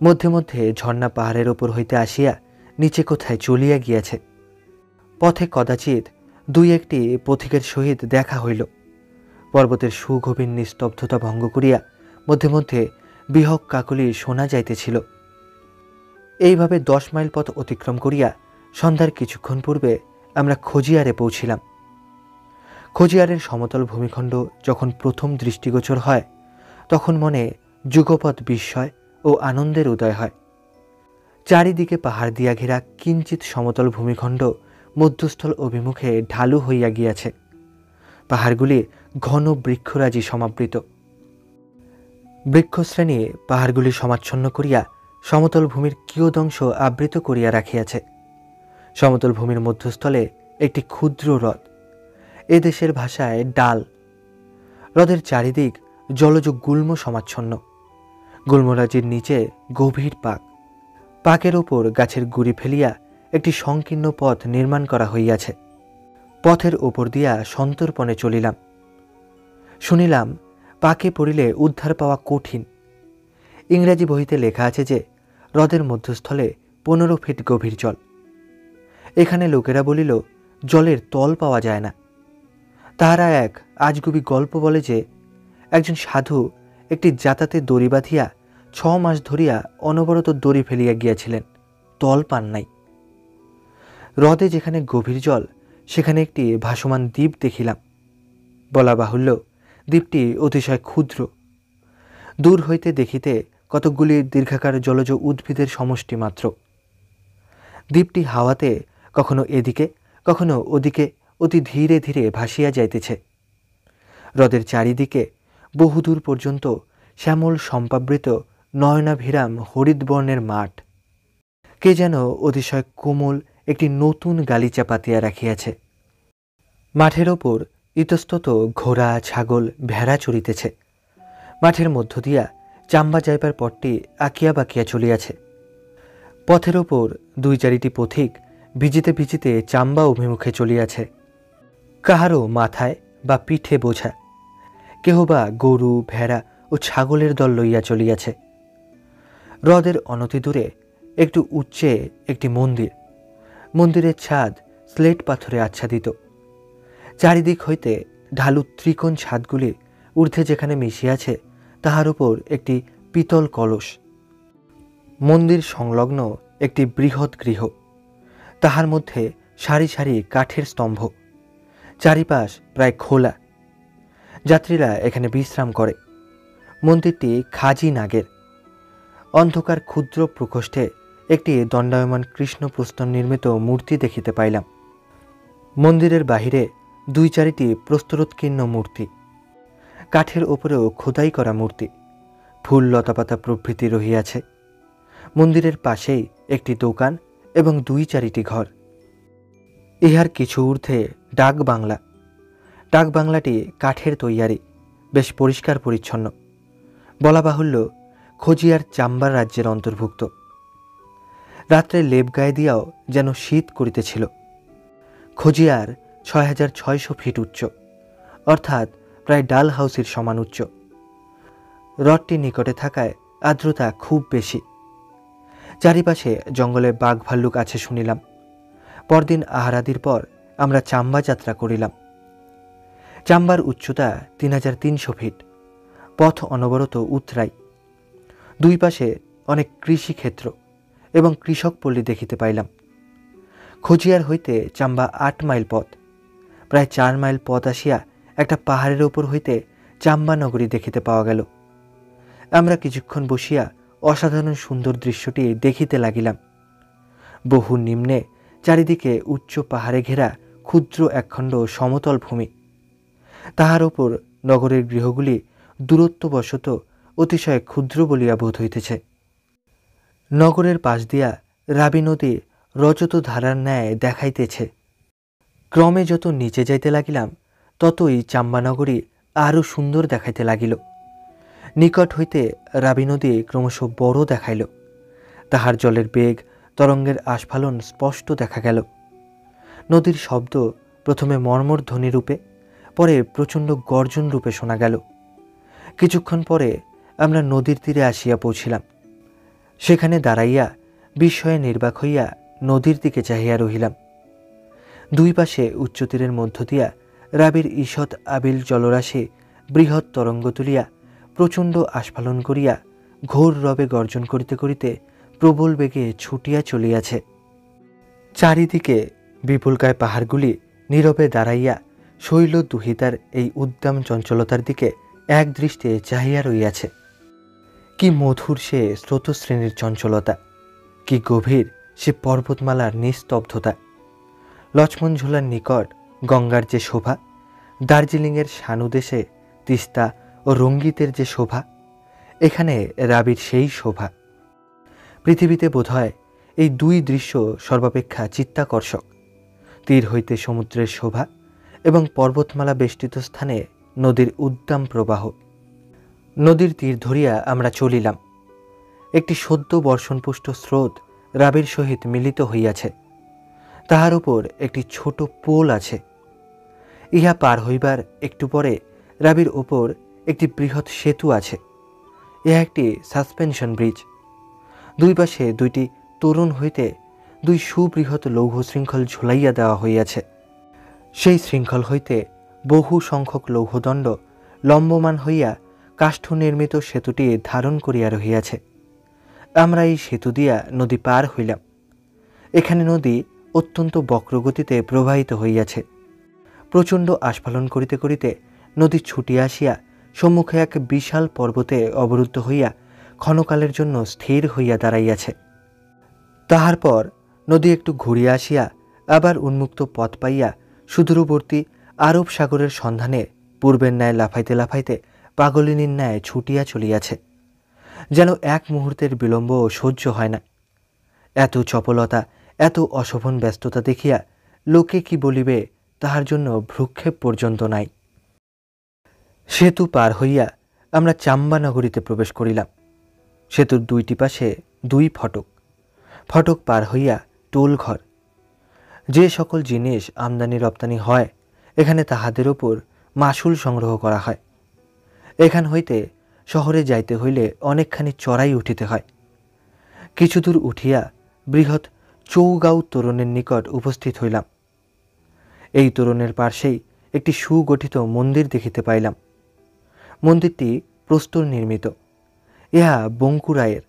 মধ্যে মধ্যে ঝর্ণা পাহাড়ের ওপর হইতে আসিয়া নিচে কোথায় চলিয়া গিয়াছে। পথে কদাচিৎ দুই একটি পথিকের সহিত দেখা হইল। পর্বতের সুগভীর নিস্তব্ধতা ভঙ্গ করিয়া মধ্যে মধ্যে বিহক কাকলি শোনা যাইতেছিল। এইভাবে 10 মাইল পথ অতিক্রম করিয়া সন্ধ্যার কিছুক্ষণ পূর্বে আমরা খজিয়ারে পৌঁছিলাম। খজিয়ারের সমতল ভূমিখণ্ড যখন প্রথম দৃষ্টিগোচর হয়, তখন মনে যুগপৎ বিস্ময় ও আনন্দের উদয় হয়। চারিদিকে পাহাড় দিয়া ঘেরা কিঞ্চিত সমতল ভূমিখণ্ড মধ্যস্থল অভিমুখে ঢালু হইয়া গিয়াছে। পাহাড়গুলি ঘন বৃক্ষরাজি সমাবৃত। বৃক্ষশ্রেণী পাহাড়গুলি সমাচ্ছন্ন করিয়া সমতল ভূমির কিয়দংশ আবৃত করিয়া রাখিয়াছে। সমতল ভূমির মধ্যস্থলে একটি ক্ষুদ্র হ্রদ, এদেশের ভাষায় ডাল। হ্রদের চারিদিক জলজ গুল্ম সমাচ্ছন্ন। গুল্মরাজির নিচে গভীর পাক। পাকের ওপর গাছের গুড়ি ফেলিয়া একটি সংকীর্ণ পথ নির্মাণ করা হইয়াছে। পথের ওপর দিয়া সন্তর্পণে চলিলাম। শুনিলাম পাকে পড়িলে উদ্ধার পাওয়া কঠিন। ইংরাজি বইতে লেখা আছে যে হ্রদের মধ্যস্থলে 15 ফিট গভীর জল। এখানে লোকেরা বলিল জলের তল পাওয়া যায় না। তাহারা এক আজগুবি গল্প বলে যে একজন সাধু একটি জাতাতে দড়ি বাঁধিয়া 6 মাস ধরিয়া অনবরত দড়ি ফেলিয়া গিয়াছিলেন, তল পান নাই। হ্রদে যেখানে গভীর জল, সেখানে একটি ভাসমান দ্বীপ দেখিলাম। বলা বাহুল্য, দ্বীপটি অতিশয় ক্ষুদ্র। দূর হইতে দেখিতে কতকগুলি দীর্ঘাকার জলজ উদ্ভিদের সমষ্টি মাত্র। দ্বীপটি হাওয়াতে কখনো এদিকে কখনো ওদিকে অতি ধীরে ধীরে ভাসিয়া যাইতেছে। হ্রদের চারিদিকে বহুদূর পর্যন্ত শ্যামল সম্পাবৃত নয়নাভিরাম হরিদ্বর্ণের মাঠ। কে যেন অতিশয় কোমল একটি নতুন গালিচা পাতিয়া রাখিয়াছে। মাঠের ওপর ইতস্তত ঘোড়া ছাগল ভেড়া চড়িতেছে। মাঠের মধ্য দিয়া চাম্বা যাইবার পথটি আঁকিয়া বাঁকিয়া চলিয়াছে। পথের ওপর দুই চারিটি পথিক ভিজিতে ভিজিতে চাম্বা অভিমুখে চলিয়াছে। কাহারও মাথায় বা পিঠে বোঝা, কেহ বা গরু ভেড়া ও ছাগলের দল লইয়া চলিয়াছে। হ্রদের অনতিদূরে একটু উচ্চে একটি মন্দির। মন্দিরের ছাদ স্লেট পাথরে আচ্ছাদিত। চারিদিক হইতে ঢালু ত্রিকোণ ছাদগুলি ঊর্ধ্বে যেখানে মিশিয়াছে তাহার উপর একটি পিতল কলস। মন্দির সংলগ্ন একটি বৃহৎ গৃহ, তাহার মধ্যে সারি সারি কাঠের স্তম্ভ, চারিপাশ প্রায় খোলা। যাত্রীরা এখানে বিশ্রাম করে। মন্দিরটি খাজি নাগের। অন্ধকার ক্ষুদ্র প্রকোষ্ঠে একটি দণ্ডায়মান কৃষ্ণপ্রস্তর নির্মিত মূর্তি দেখিতে পাইলাম। মন্দিরের বাহিরে দুই চারিটি প্রস্তরোৎকীর্ণ মূর্তি, কাঠের ওপরেও খোদাই করা মূর্তি, ফুল লতাপাতা প্রভৃতি রহিয়াছে। মন্দিরের পাশেই একটি দোকান এবং দুই চারিটি ঘর। ইহার কিছু ঊর্ধ্বে ডাক বাংলা। ডাক বাংলাটি কাঠের তৈয়ারি, বেশ পরিষ্কার পরিচ্ছন্ন। বলা বাহুল্য খোজিয়ার চাম্বার রাজ্যের অন্তর্ভুক্ত। রাত্রে লেপ গায়ে দিয়াও যেন শীত করিতেছিল। খোজিয়ার ৬৬০০ ফিট উচ্চ, অর্থাৎ প্রায় ডাল হাউসের সমান উচ্চ। হ্রদটি নিকটে থাকায় আর্দ্রতা খুব বেশি। চারিপাশে জঙ্গলে বাঘ ভাল্লুক আছে শুনিলাম। পরদিন আহারাদির পর আমরা চাম্বা যাত্রা করিলাম। চাম্বার উচ্চতা ৩৩০০ ফিট। পথ অনবরত উতরাই। দুই পাশে অনেক কৃষিক্ষেত্র এবং কৃষক পল্লী দেখিতে পাইলাম। খোজিয়ার হইতে চাম্বা ৮ মাইল পথ। প্রায় ৪ মাইল পথ আসিয়া একটা পাহাড়ের ওপর হইতে চাম্বা নগরী দেখিতে পাওয়া গেল। আমরা কিছুক্ষণ বসিয়া অসাধারণ সুন্দর দৃশ্যটি দেখিতে লাগিলাম। বহু নিম্নে চারিদিকে উচ্চ পাহাড়ে ঘেরা ক্ষুদ্র একখণ্ড সমতল ভূমি। তাহার ওপর নগরের গৃহগুলি দূরত্ববশত অতিশয় ক্ষুদ্র বলিয়া বোধ হইতেছে। নগরের পাশ দিয়া রাবি নদী রজত ধারার ন্যায় দেখাইতেছে। ক্রমে যত নিচে যাইতে লাগিলাম ততই চাম্বানগরী আরও সুন্দর দেখাইতে লাগিল। নিকট হইতে রাবি নদী ক্রমশ বড় দেখাইল। তাহার জলের বেগ তরঙ্গের আস্ফালন স্পষ্ট দেখা গেল। নদীর শব্দ প্রথমে মর্মর ধ্বনি রূপে, পরে প্রচণ্ড গর্জন রূপে শোনা গেল। কিছুক্ষণ পরে আমরা নদীর তীরে আসিয়া পৌঁছিলাম। সেখানে দাঁড়াইয়া বিস্ময়ে নির্বাক হইয়া নদীর দিকে চাহিয়া রহিলাম। দুই পাশে উচ্চতীরের মধ্য দিয়া রাবির ঈষৎ আবিল জলরাশি বৃহৎ তরঙ্গ তুলিয়া প্রচণ্ড আস্ফালন করিয়া ঘোর রবে গর্জন করিতে করিতে প্রবল বেগে ছুটিয়া চলিয়াছে। চারিদিকে বিপুলকায় পাহাড়গুলি নীরবে দাঁড়াইয়া শৈল দুহিতার এই উদ্দাম চঞ্চলতার দিকে এক দৃষ্টে চাহিয়া রইয়াছে। কি মধুর সে স্রোতশ্রেণীর চঞ্চলতা, কি গভীর সে পর্বতমালার নিস্তব্ধতা। লক্ষ্মণঝোলার নিকট গঙ্গার যে শোভা, দার্জিলিংয়ের সানুদেশে তিস্তা ও রঙ্গিতের যে শোভা, এখানে রাবির সেই শোভা। পৃথিবীতে বোধহয় এই দুই দৃশ্য সর্বাপেক্ষা চিত্তাকর্ষক। তীর হইতে সমুদ্রের শোভা এবং পর্বতমালা বেষ্টিত স্থানে নদীর উদ্দাম প্রবাহ। নদীর তীর ধরিয়া আমরা চলিলাম। একটি সদ্য বর্ষণপুষ্ট স্রোত রাবির সহিত মিলিত হইয়াছে। তাহার উপর একটি ছোট পোল আছে। ইহা পার হইবার একটু পরে রাবির ওপর একটি বৃহৎ সেতু আছে। ইহা একটি সাসপেনশন ব্রিজ। দুই পাশে দুইটি তরুণ হইতে দুই সুবৃহৎ লৌহ শৃঙ্খল ঝুলাইয়া দেওয়া হইয়াছে। সেই শৃঙ্খল হইতে বহু সংখ্যক লৌহদণ্ড লম্বমান হইয়া কাষ্ঠ নির্মিত সেতুটি ধারণ করিয়া রহিয়াছে। আমরা এই সেতু দিয়া নদী পার হইলাম। এখানে নদী অত্যন্ত বক্রগতিতে প্রবাহিত হইয়াছে। প্রচণ্ড আস্ফালন করিতে করিতে নদী ছুটিয়া আসিয়া সম্মুখে এক বিশাল পর্বতে অবরুদ্ধ হইয়া ক্ষণকালের জন্য স্থির হইয়া দাঁড়াইয়াছে। তাহার পর নদী একটু ঘুরিয়া আসিয়া আবার উন্মুক্ত পথ পাইয়া সুদূরবর্তী আরব সাগরের সন্ধানে পূর্বের ন্যায় লাফাইতে লাফাইতে পাগলিনীর ন্যায় ছুটিয়া চলিয়াছে। যেন এক মুহূর্তের বিলম্ব সহ্য হয় না। এত চপলতা, এত অশোভন ব্যস্ততা দেখিয়া লোকে কি বলিবে তাহার জন্য ভ্রুক্ষেপ পর্যন্ত নাই। সেতু পার হইয়া আমরা চাম্বা নগরীতে প্রবেশ করিলাম। সেতুর দুইটি পাশে দুই ফটক, ফটক পার হইয়া টোল ঘর। যে সকল জিনিস আমদানি রপ্তানি হয় এখানে তাহাদের ওপর মাসুল সংগ্রহ করা হয়। এখান হইতে শহরে যাইতে হইলে অনেকখানি চড়াই উঠিতে হয়। কিছু দূর উঠিয়া বৃহৎ চৌগাঁও তোরণের নিকট উপস্থিত হইলাম। এই তোরণের পার্শ্বেই একটি সুগঠিত মন্দির দেখিতে পাইলাম। মন্দিরটি প্রস্তর নির্মিত। ইহা বঙ্কুরায়ের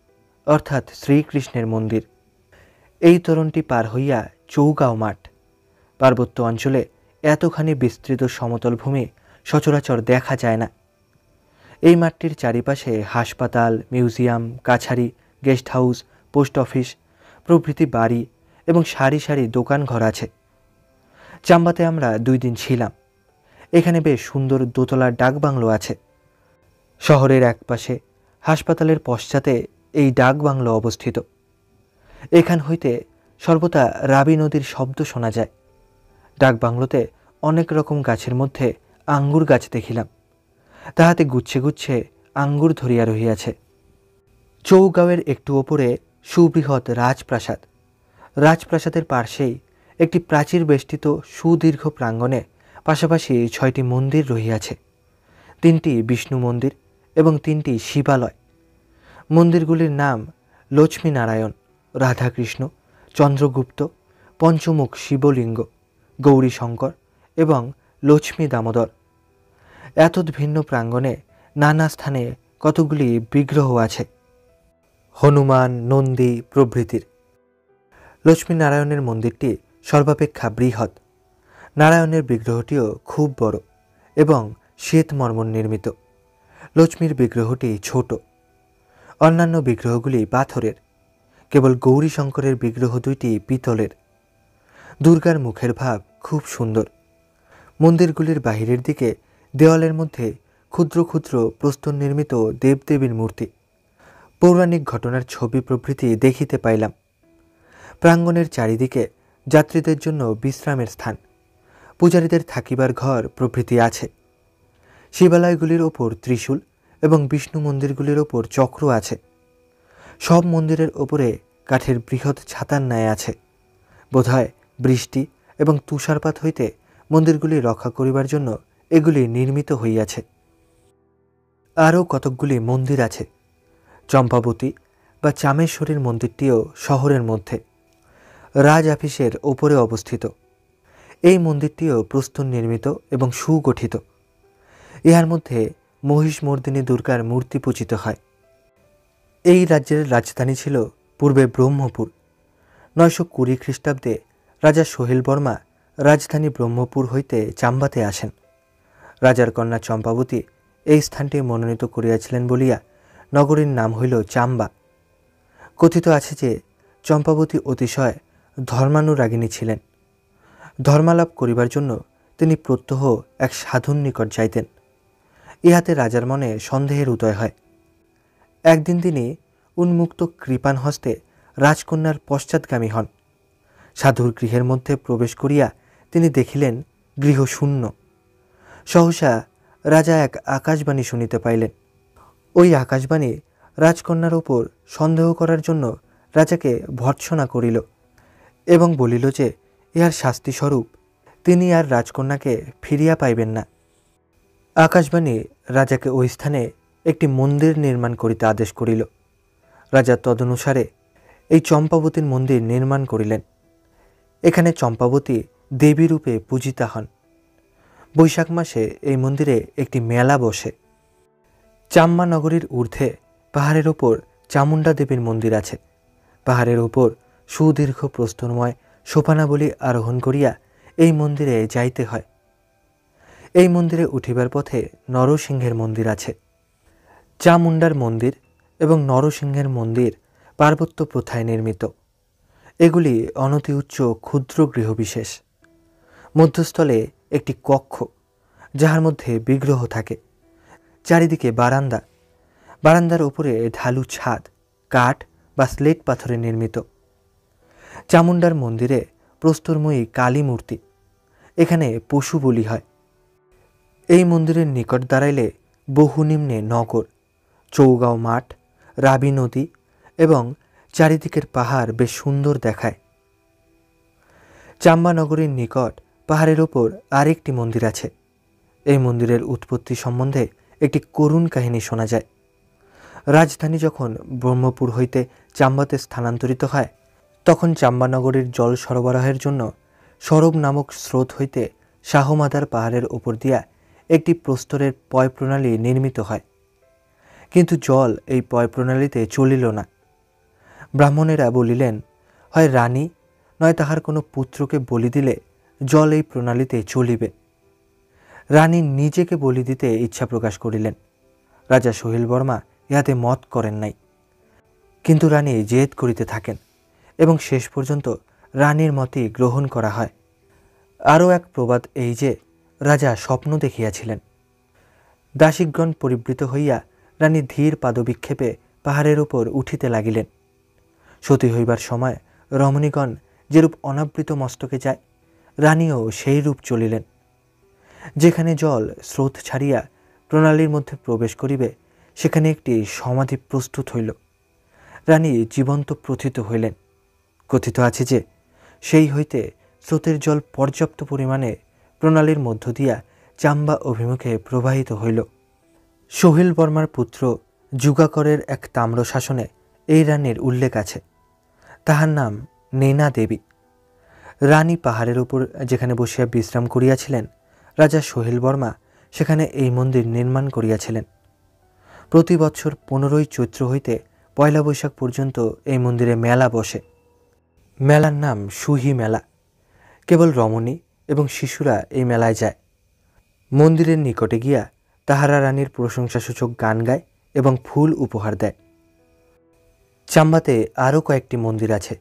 অর্থাৎ শ্রীকৃষ্ণের মন্দির। এই তোরণটি পার হইয়া চৌগাঁও মাঠ। পার্বত্য অঞ্চলে এতখানি বিস্তৃত সমতল ভূমি সচরাচর দেখা যায় না। এই মাঠটির চারিপাশে হাসপাতাল, মিউজিয়াম, কাছারি, গেস্ট হাউস, পোস্ট অফিস প্রভৃতি বাড়ি এবং সারি সারি দোকান ঘর আছে। চাম্বাতে আমরা 2 দিন ছিলাম। এখানে বেশ সুন্দর দোতলার ডাকবাংলো আছে। শহরের একপাশে হাসপাতালের পশ্চাতে এই ডাকবাংলো অবস্থিত। এখান হইতে সর্বদা রাবি নদীর শব্দ শোনা যায়। ডাকবাংলোতে অনেক রকম গাছের মধ্যে আঙ্গুর গাছ দেখিলাম। তাহাতে গুচ্ছে গুচ্ছে আঙ্গুর ধরিয়া রহিয়াছে। চৌগাঁওয়ের একটু ওপরে সুবৃহৎ রাজপ্রাসাদ। রাজপ্রাসাদের পার্শ্বেই একটি প্রাচীর বেষ্টিত সুদীর্ঘ প্রাঙ্গণে পাশাপাশি 6টি মন্দির রহিয়াছে। 3টি বিষ্ণু মন্দির এবং 3টি শিবালয়। মন্দিরগুলির নাম লক্ষ্মীনারায়ণ, রাধাকৃষ্ণ, চন্দ্রগুপ্ত, পঞ্চমুখ শিবলিঙ্গ, গৌরীশঙ্কর এবং লক্ষ্মী দামোদর। এতদ ভিন্ন প্রাঙ্গণে নানা স্থানে কতগুলি বিগ্রহ আছে, হনুমান, নন্দী প্রভৃতির। লক্ষ্মীনারায়ণের মন্দিরটি সর্বাপেক্ষা বৃহৎ। নারায়ণের বিগ্রহটিও খুব বড় এবং শ্বেতমর্মর নির্মিত। লক্ষ্মীর বিগ্রহটি ছোট। অন্যান্য বিগ্রহগুলি পাথরের। কেবল গৌরীশঙ্করের বিগ্রহ 2টি পিতলের। দুর্গার মুখের ভাব খুব সুন্দর। মন্দিরগুলির বাহিরের দিকে দেওয়ালের মধ্যে ক্ষুদ্র ক্ষুদ্র প্রস্তর নির্মিত দেবদেবীর মূর্তি, পৌরাণিক ঘটনার ছবি প্রভৃতি দেখিতে পাইলাম। প্রাঙ্গণের চারিদিকে যাত্রীদের জন্য বিশ্রামের স্থান, পূজারীদের থাকিবার ঘর প্রভৃতি আছে। শিবালয়গুলির ওপর ত্রিশূল এবং বিষ্ণু মন্দিরগুলির ওপর চক্র আছে। সব মন্দিরের ওপরে কাঠের বৃহৎ ছাতার ন্যায় আছে। বোধহয় বৃষ্টি এবং তুষারপাত হইতে মন্দিরগুলি রক্ষা করিবার জন্য এগুলি নির্মিত হইয়াছে। আরও কতকগুলি মন্দির আছে। চম্পাবতী বা চামেশ্বরীর মন্দিরটিও শহরের মধ্যে, রাজ আফিসের ওপরে অবস্থিত। এই মন্দিরটিও প্রস্তর নির্মিত এবং সুগঠিত। ইহার মধ্যে মহিষমর্দিনী দুর্গার মূর্তি পূজিত হয়। এই রাজ্যের রাজধানী ছিল পূর্বে ব্রহ্মপুর। 920 খ্রিস্টাব্দে রাজা সোহেল বর্মা রাজধানী ব্রহ্মপুর হইতে চাম্বাতে আসেন। রাজার কন্যা চম্পাবতী এই স্থানটি মনোনীত করিয়াছিলেন বলিয়া নগরীর নাম হইল চাম্বা। কথিত আছে যে চম্পাবতী অতিশয় ধর্মানুরাগিণী ছিলেন। ধর্মালাপ করিবার জন্য তিনি প্রত্যহ এক সাধুর নিকট যাইতেন। ইহাতে রাজার মনে সন্দেহের উদয় হয়। একদিন তিনি উন্মুক্ত কৃপাণ হস্তে রাজকন্যার পশ্চাৎগামী হন। সাধুর গৃহের মধ্যে প্রবেশ করিয়া তিনি দেখিলেন গৃহ শূন্য। সহসা রাজা এক আকাশবাণী শুনিতে পাইলেন। ওই আকাশবাণী রাজকন্যার ওপর সন্দেহ করার জন্য রাজাকে ভর্ৎসনা করিল এবং বলিল যে ইহার শাস্তিস্বরূপ তিনি আর রাজকন্যাকে ফিরিয়া পাইবেন না। আকাশবাণী রাজাকে ওই স্থানে একটি মন্দির নির্মাণ করিতে আদেশ করিল। রাজা তদনুসারে এই চম্পাবতীর মন্দির নির্মাণ করিলেন। এখানে চম্পাবতী দেবীরূপে পূজিতা হন। বৈশাখ মাসে এই মন্দিরে একটি মেলা বসে। চাম্বা নগরীর ঊর্ধ্বে পাহাড়ের ওপর চামুণ্ডা দেবীর মন্দির আছে। পাহাড়ের ওপর সুদীর্ঘ প্রস্তরময় সোপানাবলী আরোহণ করিয়া এই মন্দিরে যাইতে হয়। এই মন্দিরে উঠিবার পথে নরসিংহের মন্দির আছে। চামুণ্ডার মন্দির এবং নরসিংহের মন্দির পার্বত্য প্রথায় নির্মিত। এগুলি অনতি উচ্চ ক্ষুদ্র গৃহবিশেষ। মধ্যস্থলে একটি কক্ষ, যাহার মধ্যে বিগ্রহ থাকে। চারিদিকে বারান্দা। বারান্দার উপরে ঢালু ছাদ, কাঠ বা স্লেট পাথরে নির্মিত। চামুণ্ডার মন্দিরে প্রস্তরময়ী কালী মূর্তি, এখানে পশু বলি হয়। এই মন্দিরের নিকট দাঁড়াইলে বহু নিম্নে নগর, চৌগাঁও মাঠ, রাবি নদী এবং চারিদিকের পাহাড় বেশ সুন্দর দেখায়। চাম্বানগরের নিকট পাহাড়ের ওপর আরেকটি মন্দির আছে। এই মন্দিরের উৎপত্তি সম্বন্ধে একটি করুণ কাহিনী শোনা যায়। রাজধানী যখন ব্রহ্মপুর হইতে চাম্বাতে স্থানান্তরিত হয়, তখন চাম্বানগরের জল সরবরাহের জন্য সরব নামক স্রোত হইতে শাহমাদার পাহাড়ের ওপর দিয়া একটি প্রস্তরের পয় প্রণালী নির্মিত হয়। কিন্তু জল এই পয় প্রণালীতে চলিল না। ব্রাহ্মণেরা বলিলেন, হয় রানী নয় তাহার কোনো পুত্রকে বলি দিলে জল এই প্রণালীতে চলিবে। রানী নিজেকে বলি দিতে ইচ্ছা প্রকাশ করিলেন। রাজা সোহেল বর্মা ইহাতে মত করেন নাই, কিন্তু রানী জেদ করিতে থাকেন এবং শেষ পর্যন্ত রানীর মতই গ্রহণ করা হয়। আরও এক প্রবাদ এই যে, রাজা স্বপ্ন দেখিয়াছিলেন। দাসীগণ পরিবৃত হইয়া রানী ধীর পাদবিক্ষেপে পাহাড়ের উপর উঠিতে লাগিলেন। সতী হইবার সময় রমণীগণ যেরূপ অনাবৃত মস্তকে যায়, রানীও সেই রূপ চলিলেন। যেখানে জল স্রোত ছাড়িয়া প্রণালীর মধ্যে প্রবেশ করিবে, সেখানে একটি সমাধি প্রস্তুত হইল। রানী জীবন্ত প্রথিত হইলেন। কথিত আছে যে, সেই হইতে স্রোতের জল পর্যাপ্ত পরিমাণে প্রণালীর মধ্য দিয়া চাম্বা অভিমুখে প্রবাহিত হইল। সোহেল বর্মার পুত্র যুগাকরের এক তাম্র শাসনে এই রানীর উল্লেখ আছে। তাহার নাম নেনা দেবী। রানী পাহাড়ের উপর যেখানে বসিয়া বিশ্রাম করিয়াছিলেন, রাজা সোহেল বর্মা সেখানে এই মন্দির নির্মাণ করিয়াছিলেন। প্রতি বৎসর 15ই চৈত্র হইতে 1 বৈশাখ পর্যন্ত এই মন্দিরে মেলা বসে। মেলার নাম সুহি মেলা। কেবল রমণী এবং শিশুরা এই মেলায় যায়। মন্দিরের নিকটে গিয়া তাহারা রানীর প্রশংসাসূচক গান গায় এবং ফুল উপহার দেয়। চাম্বাতে আরও কয়েকটি মন্দির আছে।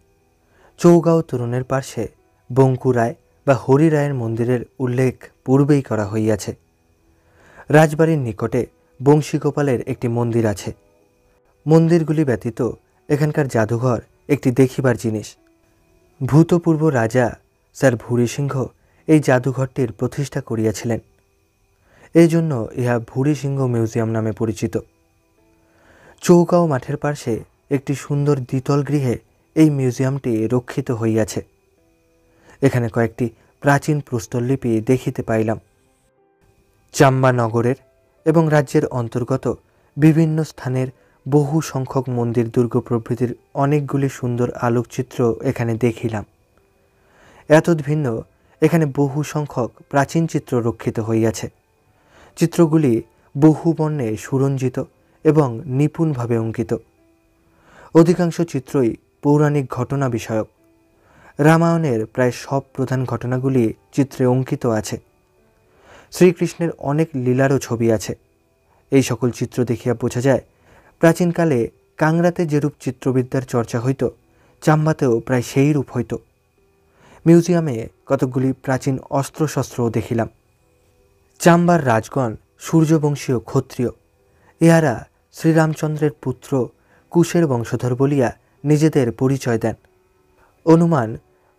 চৌগাঁও তরুণের পার্শ্বে বঙ্কু রায় বা হরি রায়ের মন্দিরের উল্লেখ পূর্বেই করা হইয়াছে। রাজবাড়ির নিকটে বংশীগোপালের একটি মন্দির আছে। মন্দিরগুলি ব্যতীত এখানকার জাদুঘর একটি দেখিবার জিনিস। ভূতপূর্ব রাজা স্যার ভুরি সিংহ এই জাদুঘরটির প্রতিষ্ঠা করিয়াছিলেন। এই জন্য ইহা ভুরি সিংহ মিউজিয়াম নামে পরিচিত। চৌগাঁও মাঠের পার্শ্বে একটি সুন্দর দ্বিতল গৃহে এই মিউজিয়ামটি রক্ষিত হইয়াছে। এখানে কয়েকটি প্রাচীন প্রস্তরলিপি দেখিতে পাইলাম। চাম্বা নগরের এবং রাজ্যের অন্তর্গত বিভিন্ন স্থানের বহু সংখ্যক মন্দির দুর্গ প্রভৃতির অনেকগুলি সুন্দর আলোকচিত্র এখানে দেখিলাম। এতদ ভিন্ন এখানে বহু সংখ্যক প্রাচীন চিত্র রক্ষিত হইয়াছে। চিত্রগুলি বহু বর্ণে সুরঞ্জিত এবং নিপুণভাবে অঙ্কিত। অধিকাংশ চিত্রই পৌরাণিক ঘটনা বিষয়ক। রামায়ণের প্রায় সব প্রধান ঘটনাগুলি চিত্রে অঙ্কিত আছে। শ্রীকৃষ্ণের অনেক লীলারও ছবি আছে। এই সকল চিত্র দেখিয়া বোঝা যায়, প্রাচীনকালে কাংড়াতে যেরূপ চিত্রবিদ্যার চর্চা হইত, চাম্বাতেও প্রায় সেই রূপ হইত। মিউজিয়ামে কতকগুলি প্রাচীন অস্ত্রশস্ত্রও দেখিলাম। চাম্বার রাজগণ সূর্যবংশীয় ক্ষত্রিয়। ইহারা শ্রীরামচন্দ্রের পুত্র কুশের বংশধর বলিয়া নিজেদের পরিচয় দেন। অনুমান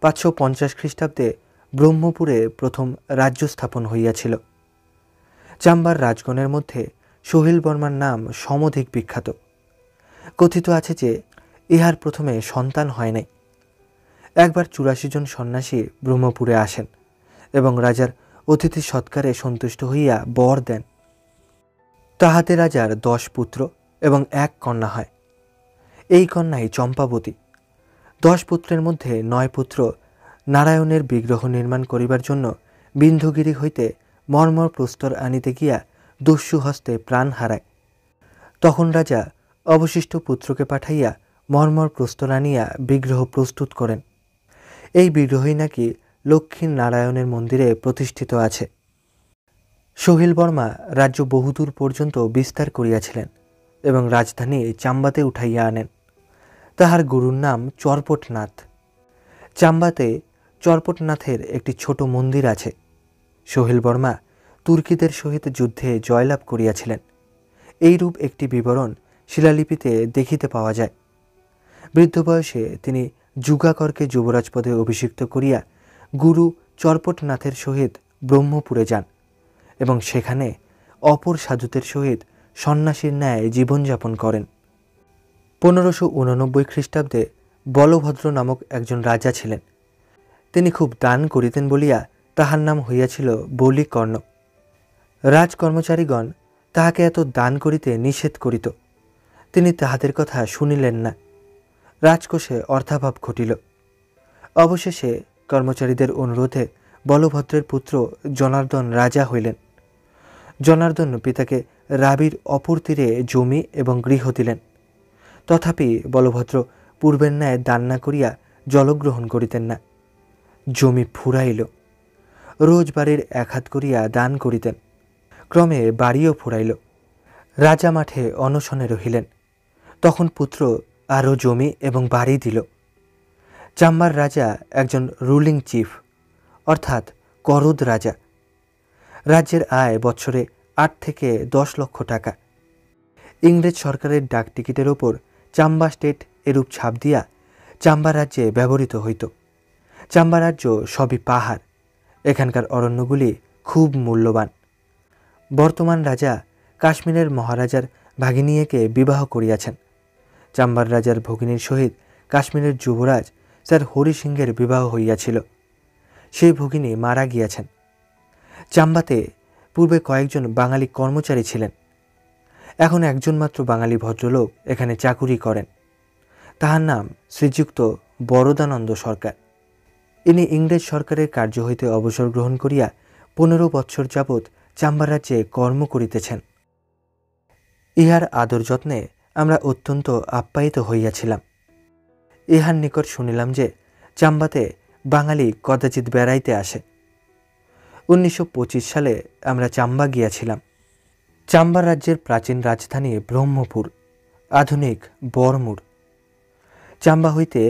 550 খ্রিস্টাব্দে ব্রহ্মপুরে প্রথম রাজ্য স্থাপন হইয়াছিল। চাম্বার রাজগণের মধ্যে সোহেল বর্মার নাম সমধিক বিখ্যাত। কথিত আছে যে, ইহার প্রথমে সন্তান হয় নাই। একবার 84 জন সন্ন্যাসী ব্রহ্মপুরে আসেন এবং রাজার অতিথি সৎকারে সন্তুষ্ট হইয়া বর দেন। তাহাতে রাজার 10 পুত্র এবং 1 কন্যা হয়। এই কন্যাই চম্পাবতী। 10 পুত্রের মধ্যে 9 পুত্র নারায়ণের বিগ্রহ নির্মাণ করিবার জন্য বিন্ধ্যগিরি হইতে মর্মর প্রস্তর আনিতে গিয়া দস্যু হস্তে প্রাণ হারায়। তখন রাজা অবশিষ্ট পুত্রকে পাঠাইয়া মর্মর প্রস্তর আনিয়া বিগ্রহ প্রস্তুত করেন। এই বিগ্রহই নাকি লক্ষ্মী নারায়ণের মন্দিরে প্রতিষ্ঠিত আছে। সোহেল বর্মা রাজ্য বহুদূর পর্যন্ত বিস্তার করিয়াছিলেন এবং রাজধানী চাম্বাতে উঠাইয়া আনেন। তাহার গুরুর নাম চরপটনাথ। চাম্বাতে চরপটনাথের একটি ছোট মন্দির আছে। সোহেল বর্মা তুর্কিদের সহিত যুদ্ধে জয়লাভ করিয়াছিলেন, এইরূপ একটি বিবরণ শিলালিপিতে দেখিতে পাওয়া যায়। বৃদ্ধ বয়সে তিনি যুগাকরকে যুবরাজ পদে অভিষিক্ত করিয়া গুরু চরপটনাথের সহিত ব্রহ্মপুরে যান এবং সেখানে অপর সাধুদের সহিত সন্ন্যাসীর ন্যায় জীবনযাপন করেন। 1589 খ্রিস্টাব্দে বলভদ্র নামক একজন রাজা ছিলেন। তিনি খুব দান করিতেন বলিয়া তাহার নাম হইয়াছিল বলিকর্ণ। রাজকর্মচারীগণ তাহাকে এত দান করিতে নিষেধ করিত। তিনি তাহাদের কথা শুনিলেন না। রাজকোষে অর্থাভাব ঘটিল। অবশেষে কর্মচারীদের অনুরোধে বলভদ্রের পুত্র জনার্দন রাজা হইলেন। জনার্দন পিতাকে রাবির অপর তীরে জমি এবং গৃহ দিলেন। তথাপি বলভদ্র পূর্বের ন্যায় দান না করিয়া জলগ্রহণ করিতেন না। জমি ফুরাইল। রোজ বাড়ির এক হাত করিয়া দান করিতেন। ক্রমে বাড়িও ফুরাইল। রাজা মাঠে অনশনে রহিলেন। তখন পুত্র আরও জমি এবং বাড়ি দিল। চাম্বার রাজা একজন রুলিং চিফ অর্থাৎ করদ রাজা। রাজ্যের আয় বৎসরে 8 থেকে 10 লক্ষ টাকা। ইংরেজ সরকারের ডাক টিকিটের ওপর চাম্বা স্টেট এরূপ ছাপ দিয়া চাম্বা রাজ্যে ব্যবহৃত হইত। চাম্বা রাজ্য সবই পাহাড়। এখানকার অরণ্যগুলি খুব মূল্যবান। বর্তমান রাজা কাশ্মীরের মহারাজার ভাগিনীকে বিবাহ করিয়াছেন। চাম্বার রাজার ভগিনীর সহিত কাশ্মীরের যুবরাজ স্যার হরি সিংহের বিবাহ হইয়াছিল। সেই ভগিনী মারা গিয়াছেন। চাম্বাতে পূর্বে কয়েকজন বাঙালি কর্মচারী ছিলেন। এখন একজন মাত্র বাঙালি ভদ্রলোক এখানে চাকুরি করেন। তাহার নাম শ্রীযুক্ত বরদানন্দ সরকার। ইনি ইংরেজ সরকারের কার্য হইতে অবসর গ্রহণ করিয়া 15 বৎসর যাবৎ চাম্বা রাজ্যে কর্ম করিতেছেন। ইহার আদর যত্নে আমরা অত্যন্ত আপ্যায়িত হইয়াছিলাম। ইহার নিকট শুনিলাম যে চাম্বাতে বাঙালি কদাচিৎ বেড়াইতে আসে। 1925 সালে আমরা চাম্বা গিয়াছিলাম। চাম্বা রাজ্যের প্রাচীন রাজধানী ব্রহ্মপুর, আধুনিক বরমুর। চাম্বা হইতে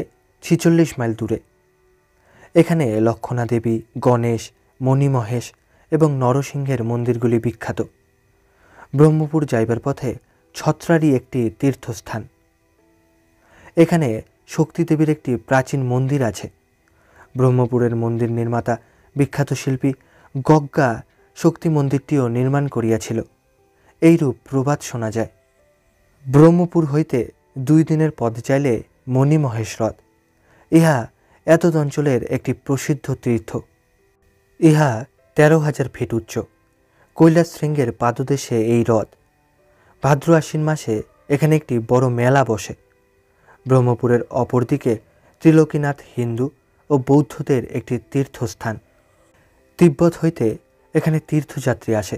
46 মাইল দূরে। এখানে লক্ষণা দেবী, গণেশ, মণিমহেশ এবং নরসিংহের মন্দিরগুলি বিখ্যাত। ব্রহ্মপুর যাইবার পথে ছত্রারই একটি তীর্থস্থান। এখানে শক্তিদেবীর একটি প্রাচীন মন্দির আছে। ব্রহ্মপুরের মন্দির নির্মাতা বিখ্যাত শিল্পী গগ্গা শক্তি মন্দিরটিও নির্মাণ করিয়াছিল। এইরূপ প্রবাদ শোনা যায়। ব্রহ্মপুর হইতে 2 দিনের পথ চাইলে মণিমহেশ হ্রদ। ইহা এতদ অঞ্চলের একটি প্রসিদ্ধ তীর্থ। ইহা 13,000 ফিট উচ্চ। কৈলাস শৃঙ্গের পাদদেশে এই হ্রদ। ভাদ্র আশ্বিন মাসে এখানে একটি বড় মেলা বসে। ব্রহ্মপুরের অপরদিকে ত্রিলোকীনাথ হিন্দু ও বৌদ্ধদের একটি তীর্থস্থান। তিব্বত হইতে এখানে তীর্থযাত্রী আসে।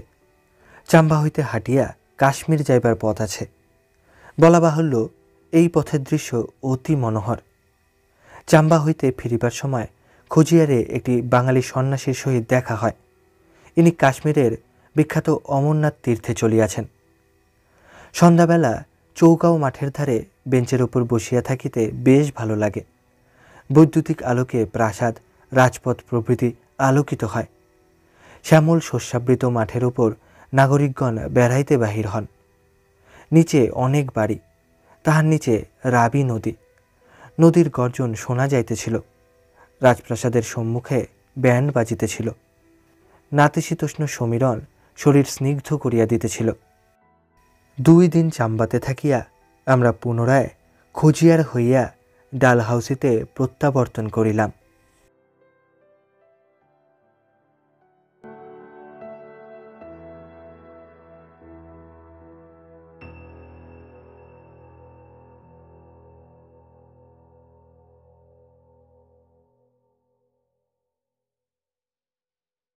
চাম্বা হইতে হাঁটিয়া কাশ্মীর যাইবার পথ আছে। বলা বাহুল্য, এই পথের দৃশ্য অতি মনোহর। চাম্বা হইতে ফিরিবার সময় খোজিয়ারে একটি বাঙালি সন্ন্যাসীর সহিত দেখা হয়। ইনি কাশ্মীরের বিখ্যাত অমরনাথ তীর্থে চলিয়াছেন। সন্ধ্যাবেলা চৌকাও মাঠের ধারে বেঞ্চের উপর বসিয়া থাকিতে বেশ ভালো লাগে। বৈদ্যুতিক আলোকে প্রাসাদ, রাজপথ প্রভৃতি আলোকিত হয়। শ্যামল শস্যাবৃত মাঠের উপর নাগরিকগণ বেড়াইতে বাহির হন। নিচে অনেক বাড়ি, তাহার নিচে রাবি নদী। নদীর গর্জন শোনা যাইতেছিল। রাজপ্রাসাদের সম্মুখে ব্যান্ড বাজিতেছিল। নাতিশীতোষ্ণ সমীরণ শরীর স্নিগ্ধ করিয়া দিতেছিল। 2 দিন চাম্বাতে থাকিয়া আমরা পুনরায় খোজিয়ার হইয়া ডালহাউসিতে প্রত্যাবর্তন করিলাম।